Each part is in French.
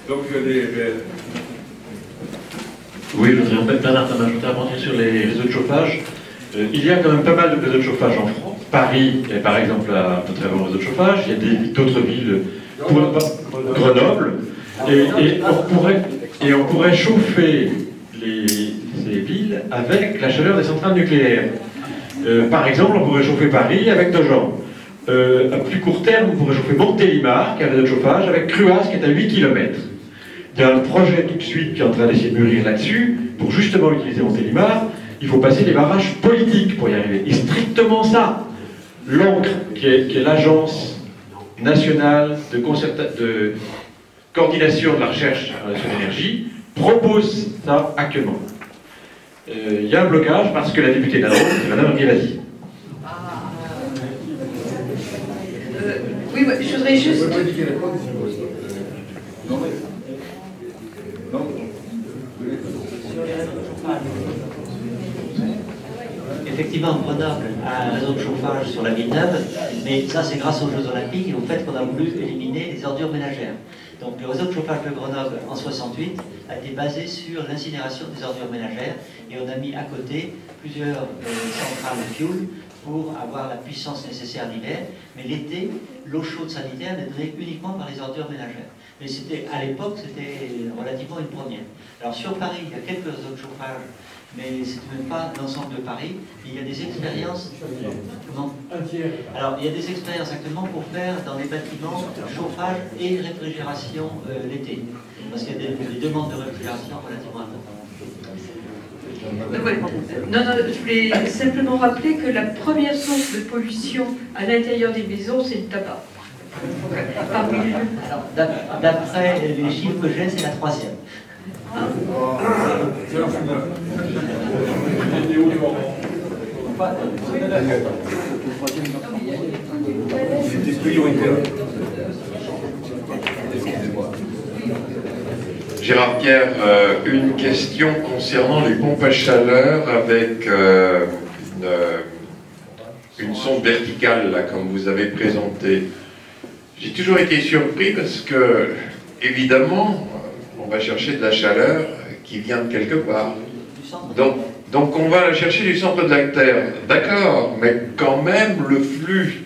Donc, oui, je voudrais peut-être ajouter à mentir sur les réseaux de chauffage. Il y a quand même pas mal de réseaux de chauffage en France. Paris est par exemple un très bon réseau de chauffage. Il y a d'autres villes, Grenoble, et on pourrait chauffer ces villes avec la chaleur des centrales nucléaires. Par exemple, on pourrait chauffer Paris avec Nogent. À plus court terme, on pourrait chauffer Montélimar, qui a un réseau de chauffage, avec Cruas, qui est à 8 km. Il y a un projet tout de suite qui est en train d'essayer de mûrir là-dessus. Pour justement utiliser Montélimar, il faut passer des barrages politiques pour y arriver. Et strictement ça. L'ANCRE, qui est l'agence nationale de coordination de la recherche sur l'énergie, propose ça actuellement. Il y a un blocage parce que la députée de la Drôme, c'est Madame Guévasi. Oui, je voudrais juste... Effectivement, Grenoble a un réseau de chauffage sur la Villeneuve, mais ça c'est grâce aux Jeux Olympiques et au fait qu'on a voulu éliminer les ordures ménagères. Donc le réseau de chauffage de Grenoble en 68 a été basé sur l'incinération des ordures ménagères et on a mis à côté plusieurs centrales de fuel pour avoir la puissance nécessaire l'hiver, mais l'été, l'eau chaude sanitaire n'est donnée uniquement par les ordures ménagères. Mais à l'époque, c'était relativement une première. Alors sur Paris, il y a quelques réseaux de chauffage, mais c'est même pas l'ensemble de Paris. Il y a des expériences. Comment ? Alors, il y a des expériences actuellement pour faire dans les bâtiments chauffage et réfrigération l'été. Parce qu'il y a des demandes de réfrigération relativement importantes. Non, je voulais simplement rappeler que la première source de pollution à l'intérieur des maisons, c'est le tabac. Alors, d'après les chiffres que j'ai, c'est la troisième. c'était prioritaire. Gérard Pierre, une question concernant les pompes à chaleur avec une sonde verticale, là, comme vous avez présenté. J'ai toujours été surpris parce que, évidemment, on va chercher de la chaleur qui vient de quelque part. Donc on va la chercher du centre de la Terre. D'accord, mais quand même, le flux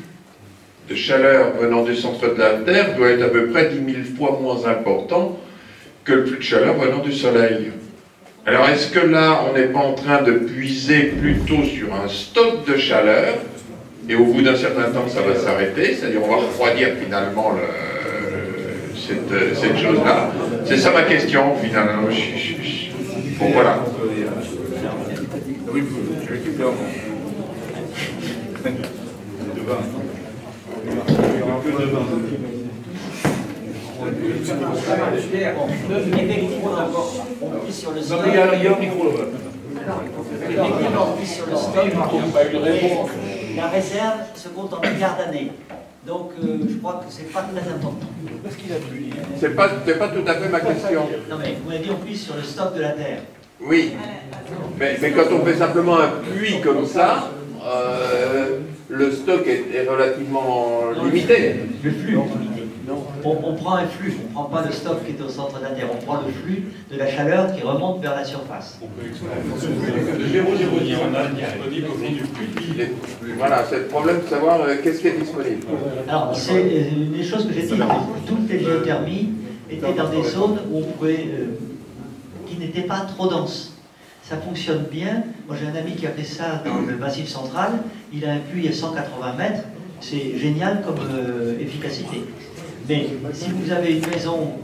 de chaleur venant du centre de la Terre doit être à peu près 10 000 fois moins important que le flux de chaleur venant du Soleil. Alors est-ce que là, on n'est pas en train de puiser plutôt sur un stock de chaleur, et au bout d'un certain temps, ça va s'arrêter, c'est-à-dire on va refroidir finalement cette chose-là? C'est ça ma question, finalement. Bon, voilà. Oui, je récupère. Effectivement, on pisse sur le stock. Il y a un micro là-bas. Effectivement, on pisse sur le stock. La réserve se compte en milliards d'années. Donc, je crois que c'est pas très important. C'est pas tout à fait ma question. Non, mais vous m'avez dit on pisse sur le stock de la Terre. Oui, mais quand on fait simplement un puits comme ça, le stock est relativement limité. Le flux est limité. On prend un flux, on ne prend pas le stock qui est au centre de la Terre, on prend le flux de la chaleur qui remonte vers la surface. Le 0,0 en a disponible au fond du puits. Voilà, c'est le problème de savoir qu'est-ce qui est disponible. Alors, c'est une des choses que j'ai dit, toutes les géothermies étaient dans des zones où on pouvait, qui n'étaient pas trop denses. Ça fonctionne bien. Moi, j'ai un ami qui a fait ça dans le Massif central. Il a un puits à 180 mètres. C'est génial comme efficacité. Mais si vous avez une maison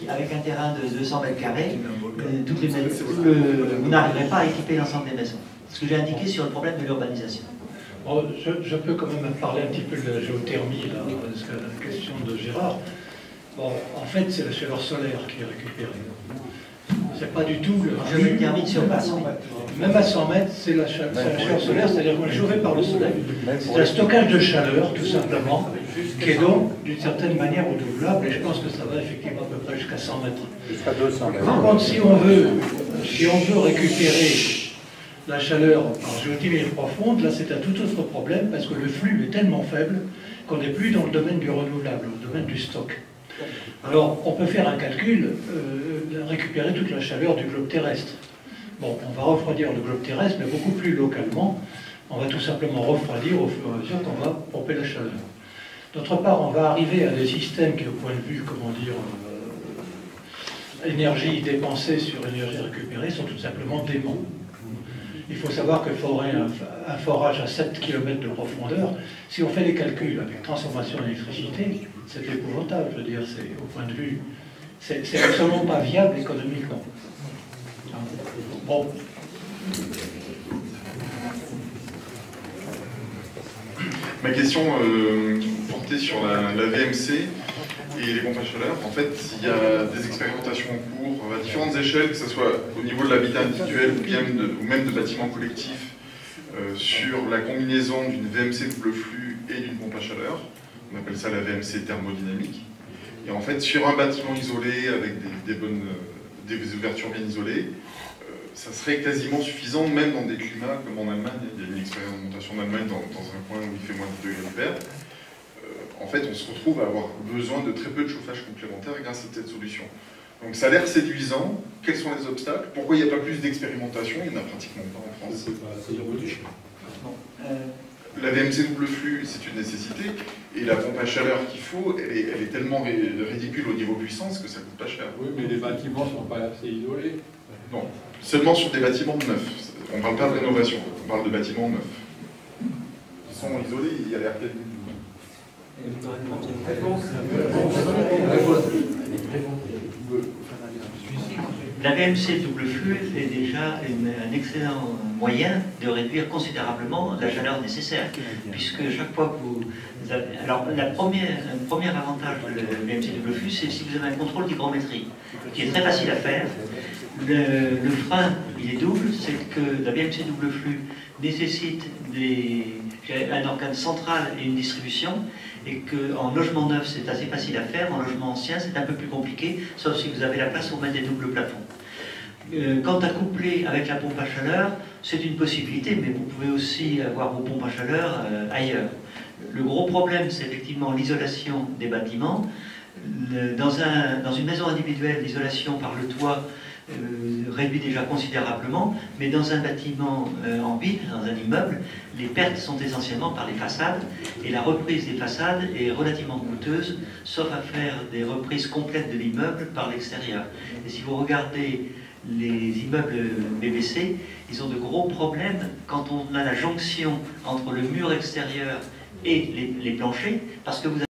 avec un terrain de 200 mètres carrés, vous n'arriverez pas à équiper l'ensemble des maisons. Ce que j'ai indiqué sur le problème de l'urbanisation. Bon, je peux quand même parler un petit peu de la géothermie, là, parce que la question de Gérard. Bon, en fait, c'est la chaleur solaire qui est récupérée. C'est pas du tout le flux. Sur place, oui. Même à 100 mètres, c'est la chaleur solaire, c'est-à-dire qu'on est chauffé par le soleil. C'est un stockage de chaleur, tout simplement, qui est donc d'une certaine manière renouvelable, et je pense que ça va effectivement à peu près jusqu'à 100 mètres. Jusqu'à 200 mètres. Par contre, si on veut récupérer la chaleur en géothermie profonde, là c'est un tout autre problème, parce que le flux est tellement faible qu'on n'est plus dans le domaine du renouvelable, le domaine du stock. Alors, on peut faire un calcul, récupérer toute la chaleur du globe terrestre. Bon, on va refroidir le globe terrestre, mais beaucoup plus localement. On va tout simplement refroidir au fur et à mesure qu'on va pomper la chaleur. D'autre part, on va arriver à des systèmes qui, au point de vue, comment dire, énergie dépensée sur énergie récupérée, sont tout simplement déments. Il faut savoir que forer un forage à 7 km de profondeur, si on fait les calculs avec transformation d'électricité, c'est épouvantable. Je veux dire, c'est au point de vue, c'est absolument pas viable économiquement. Bon. Ma question portait sur la VMC et les pompes à chaleur. En fait, il y a des expérimentations en cours à différentes échelles, que ce soit au niveau de l'habitat individuel ou même de bâtiments collectifs, sur la combinaison d'une VMC double flux et d'une pompe à chaleur. On appelle ça la VMC thermodynamique. Et en fait, sur un bâtiment isolé avec des ouvertures bien isolées, ça serait quasiment suffisant, même dans des climats comme en Allemagne. Il y a une expérimentation en Allemagne dans un coin où il fait moins de 10 degrés d'hiver. En fait, on se retrouve à avoir besoin de très peu de chauffage complémentaire grâce à cette solution. Donc ça a l'air séduisant. Quels sont les obstacles? Pourquoi il n'y a pas plus d'expérimentation? Il n'y en a pratiquement pas en France. La VMC double flux, c'est une nécessité. Et la pompe à chaleur qu'il faut, elle est tellement ridicule au niveau puissance que ça coûte pas cher. Oui, mais les bâtiments ne sont pas assez isolés. Non, seulement sur des bâtiments neufs. On ne parle pas de rénovation, on parle de bâtiments neufs. Ils sont isolés, il y a l'air quasi. La VMC double flux est déjà un excellent moyen de réduire considérablement la chaleur nécessaire, puisque chaque fois que vous avez... Alors, un premier avantage de la VMC double flux, c'est si vous avez un contrôle d'hygrométrie, qui est très facile à faire. Le frein, il est double, c'est que la VMC double flux nécessite un organe central et une distribution, et qu'en logement neuf, c'est assez facile à faire, en logement ancien, c'est un peu plus compliqué, sauf si vous avez la place pour mettre des doubles plafonds. Quant à coupler avec la pompe à chaleur, c'est une possibilité, mais vous pouvez aussi avoir vos pompes à chaleur ailleurs. Le gros problème, c'est effectivement l'isolation des bâtiments. Dans une maison individuelle, l'isolation par le toit réduit déjà considérablement, mais dans un bâtiment en ville, dans un immeuble, les pertes sont essentiellement par les façades, et la reprise des façades est relativement coûteuse, sauf à faire des reprises complètes de l'immeuble par l'extérieur. Et si vous regardez les immeubles BBC, ils ont de gros problèmes quand on a la jonction entre le mur extérieur et les planchers, parce que vous